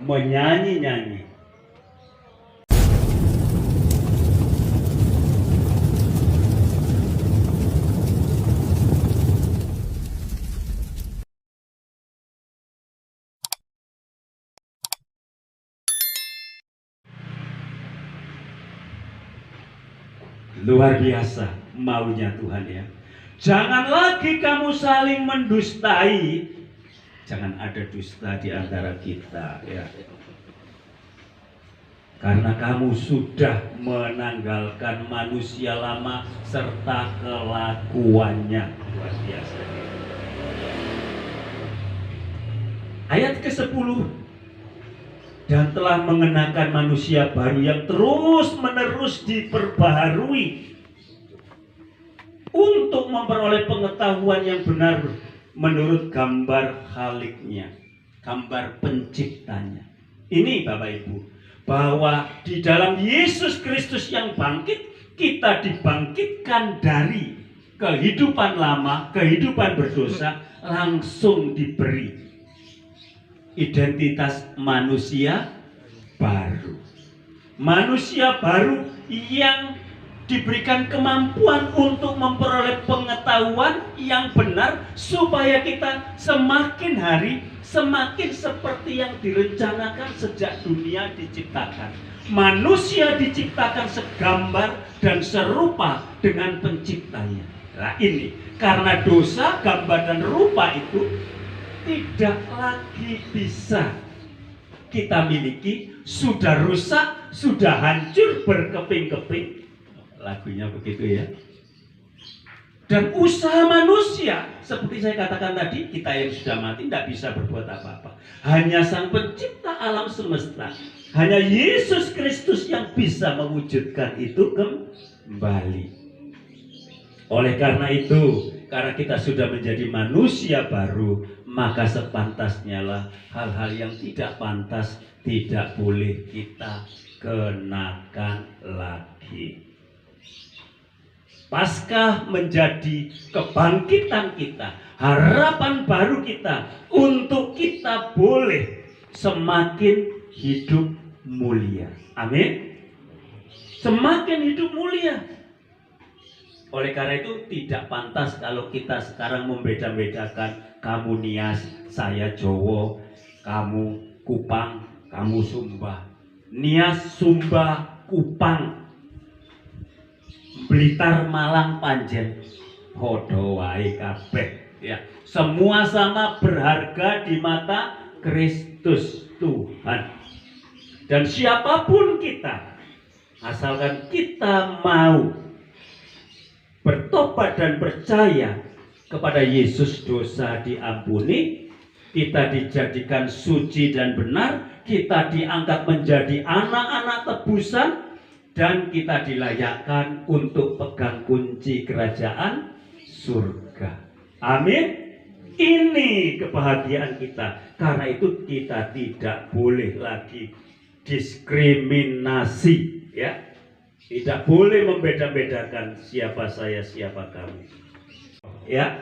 menyanyi-nyanyi. Luar biasa maunya Tuhan ya. Jangan lagi kamu saling mendustai. Jangan ada dusta di antara kita ya. Karena kamu sudah menanggalkan manusia lama serta kelakuannya. Luar biasa. Ayat ke-10. Dan telah mengenakan manusia baru yang terus-menerus diperbaharui untuk memperoleh pengetahuan yang benar menurut gambar Khaliknya, gambar penciptanya. Ini Bapak Ibu, bahwa di dalam Yesus Kristus yang bangkit, kita dibangkitkan dari kehidupan lama, kehidupan berdosa, langsung diberi identitas manusia baru. Manusia baru yang diberikan kemampuan untuk memperoleh pengetahuan yang benar supaya kita semakin hari semakin seperti yang direncanakan sejak dunia diciptakan. Manusia diciptakan segambar dan serupa dengan penciptanya. Nah ini, karena dosa, gambar dan rupa itu tidak lagi bisa kita miliki, sudah rusak, sudah hancur berkeping-keping. Lagunya begitu ya. Dan usaha manusia, seperti saya katakan tadi, kita yang sudah mati tidak bisa berbuat apa-apa. Hanya Sang Pencipta alam semesta, hanya Yesus Kristus yang bisa mewujudkan itu kembali. Oleh karena itu, karena kita sudah menjadi manusia baru, maka sepantasnya lah hal-hal yang tidak pantas tidak boleh kita kenakan lagi. Paskah menjadi kebangkitan kita, harapan baru kita untuk kita boleh semakin hidup mulia. Amin. Semakin hidup mulia. Oleh karena itu tidak pantas kalau kita sekarang membeda-bedakan, kamu Nias, saya Jowo, kamu Kupang, kamu Sumba. Nias, Sumba, Kupang, Blitar, Malang, Panjen, podo wae kabeh ya. Semua sama berharga di mata Kristus Tuhan. Dan siapapun kita, asalkan kita mau bertobat dan percaya kepada Yesus, dosa diampuni, kita dijadikan suci dan benar, kita diangkat menjadi anak-anak tebusan, dan kita dilayakkan untuk pegang kunci kerajaan surga. Amin. Ini kebahagiaan kita. Karena itu kita tidak boleh lagi diskriminasi ya. Tidak boleh membeda-bedakan siapa saya, siapa kamu. Ya.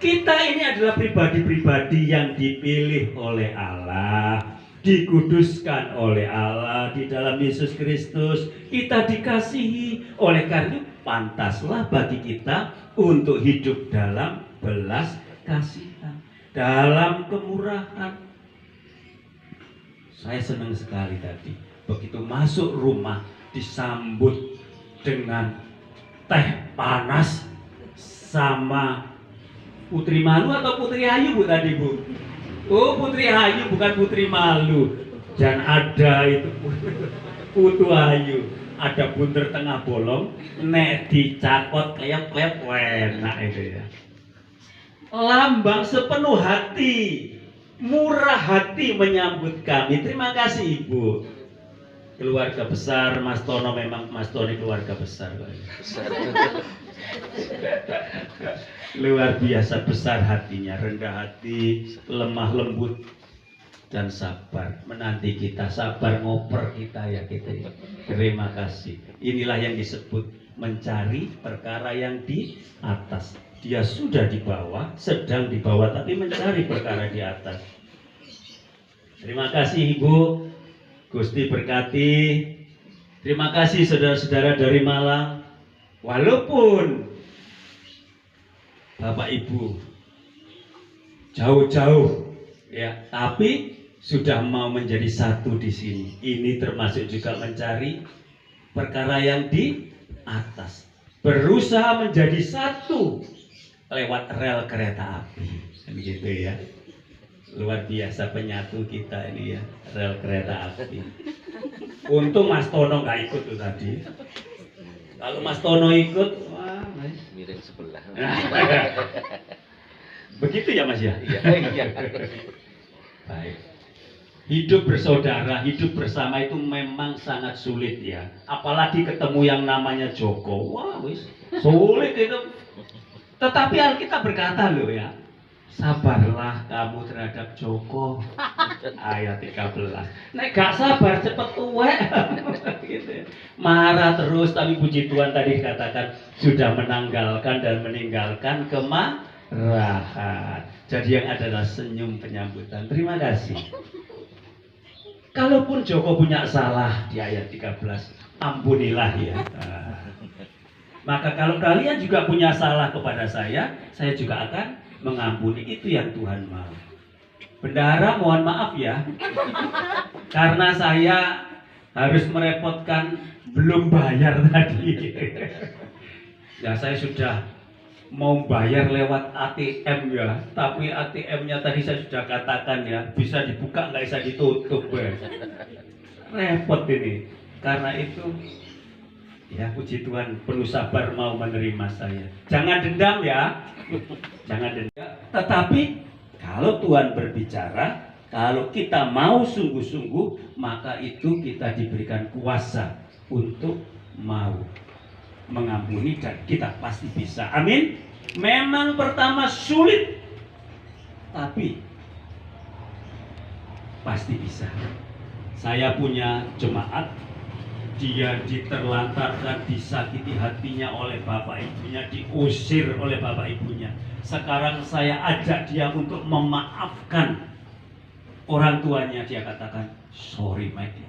Kita ini adalah pribadi-pribadi yang dipilih oleh Allah, dikuduskan oleh Allah di dalam Yesus Kristus. Kita dikasihi, oleh karena itu pantaslah bagi kita untuk hidup dalam belas kasihan, dalam kemurahan. Saya senang sekali tadi begitu masuk rumah disambut dengan teh panas sama Putri Malu atau Putri Ayu Bu tadi Bu? Oh Putri Ayu bukan Putri Malu. Dan ada itu Putu Ayu, ada bunder tengah bolong, nek dicakot kayak enak itu ya. Lambang sepenuh hati, murah hati menyambut kami. Terima kasih Ibu. Keluarga besar Mas Tono, memang Mas Toni keluarga besar. Luar biasa besar hatinya, rendah hati, lemah lembut dan sabar menanti kita, sabar ngoper kita ya kita. Terima kasih. Inilah yang disebut mencari perkara yang di atas. Dia sudah di bawah, sedang di bawah, tapi mencari perkara di atas. Terima kasih Ibu, Gusti berkati. Terima kasih saudara-saudara dari Malang. Walaupun Bapak Ibu jauh-jauh ya, tapi sudah mau menjadi satu di sini. Ini termasuk juga mencari perkara yang di atas. Berusaha menjadi satu lewat rel kereta api. Begitu ya. Luar biasa penyatu kita ini ya, rel kereta api. Untung Mas Tono nggak ikut tuh tadi. Kalau Mas Tono ikut, wah, mirip sebelah. Begitu ya Mas ya? Iya. Baik. Hidup bersaudara, hidup bersama itu memang sangat sulit ya. Apalagi ketemu yang namanya Joko. Wah, wis sulit itu. Tetapi Alkitab berkata loh ya, sabarlah kamu terhadap Joko. Ayat 13. Nek gak sabar cepet tuwek. Gitu ya. Marah terus, tapi puji Tuhan tadi dikatakan sudah menanggalkan dan meninggalkan kemarahan. Jadi yang adalah senyum penyambutan. Terima kasih. Kalaupun Joko punya salah di ayat 13, ampunilah ya. Maka kalau kalian juga punya salah kepada saya juga akan mengampuni. Itu yang Tuhan mau. Bendahara mohon maaf ya, karena saya harus merepotkan belum bayar tadi. Ya saya sudah mau bayar lewat ATM ya, tapi ATM-nya tadi saya sudah katakan ya, bisa dibuka nggak bisa ditutup ya. Repot ini. Karena itu ya puji Tuhan penuh sabar mau menerima saya. Jangan dendam ya. Jangan dendam. Tetapi kalau Tuhan berbicara, kalau kita mau sungguh-sungguh, maka itu kita diberikan kuasa untuk mau mengampuni dan kita pasti bisa. Amin. Memang pertama sulit, tapi pasti bisa. Saya punya jemaat, dia diterlantarkan, disakiti hatinya oleh bapak ibunya, diusir oleh bapak ibunya. Sekarang saya ajak dia untuk memaafkan orang tuanya. Dia katakan, sorry Mike,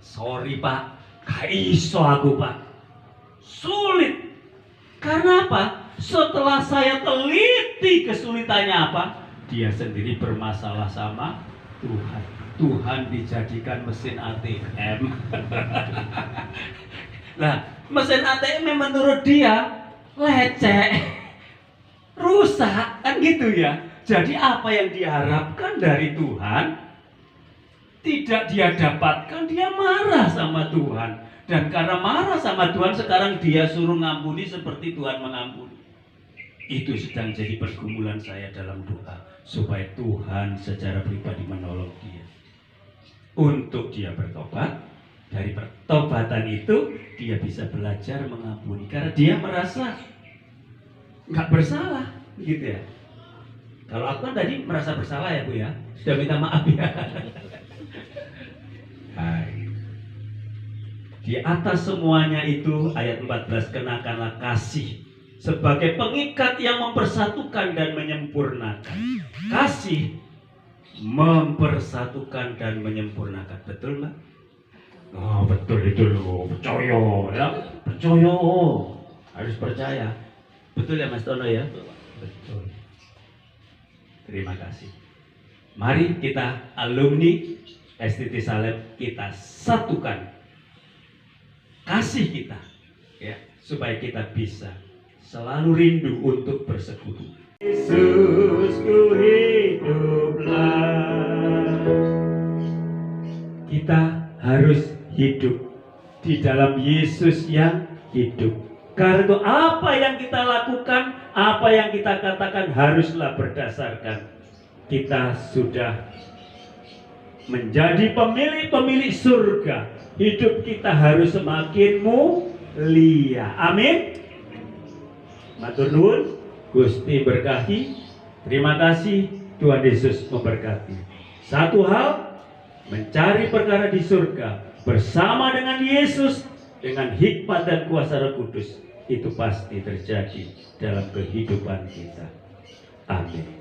sorry Pak, gak iso aku Pak. Sulit. Karena apa? Setelah saya teliti kesulitannya apa, dia sendiri bermasalah sama Tuhan. Tuhan dijadikan mesin ATM. Nah, mesin ATM menurut dia lecek, rusak, kan gitu ya. Jadi apa yang diharapkan dari Tuhan tidak dia dapatkan, dia marah sama Tuhan. Dan karena marah sama Tuhan, sekarang dia suruh ngampuni seperti Tuhan mengampuni. Itu sedang jadi pergumulan saya dalam doa, supaya Tuhan secara pribadi menolong dia untuk dia bertobat. Dari pertobatan itu dia bisa belajar mengampuni, karena dia merasa nggak bersalah, gitu ya. Kalau aku kan tadi merasa bersalah ya Bu ya, sudah minta maaf ya. Hai. Di atas semuanya itu ayat 14, kenakanlah kasih sebagai pengikat yang mempersatukan dan menyempurnakan. Kasih mempersatukan dan menyempurnakan. Betul Mbak? Oh betul itu loh, percaya ya, percaya, harus percaya. Betul ya Mas Tono ya? Betul. Terima kasih. Mari kita alumni STT Salem, kita satukan kasih kita ya, supaya kita bisa selalu rindu untuk bersekutu. Yesusku hiduplah. Kita harus hidup di dalam Yesus yang hidup. Karena itu apa yang kita lakukan, apa yang kita katakan haruslah berdasarkan kita sudah menjadi pemilik-pemilik surga. Hidup kita harus semakin mulia. Amin. Matur nuwun, Gusti berkahi. Terima kasih, Tuhan Yesus memberkati. Satu hal, mencari perkara di surga bersama dengan Yesus, dengan hikmat dan kuasa Roh Kudus, itu pasti terjadi dalam kehidupan kita. Amin.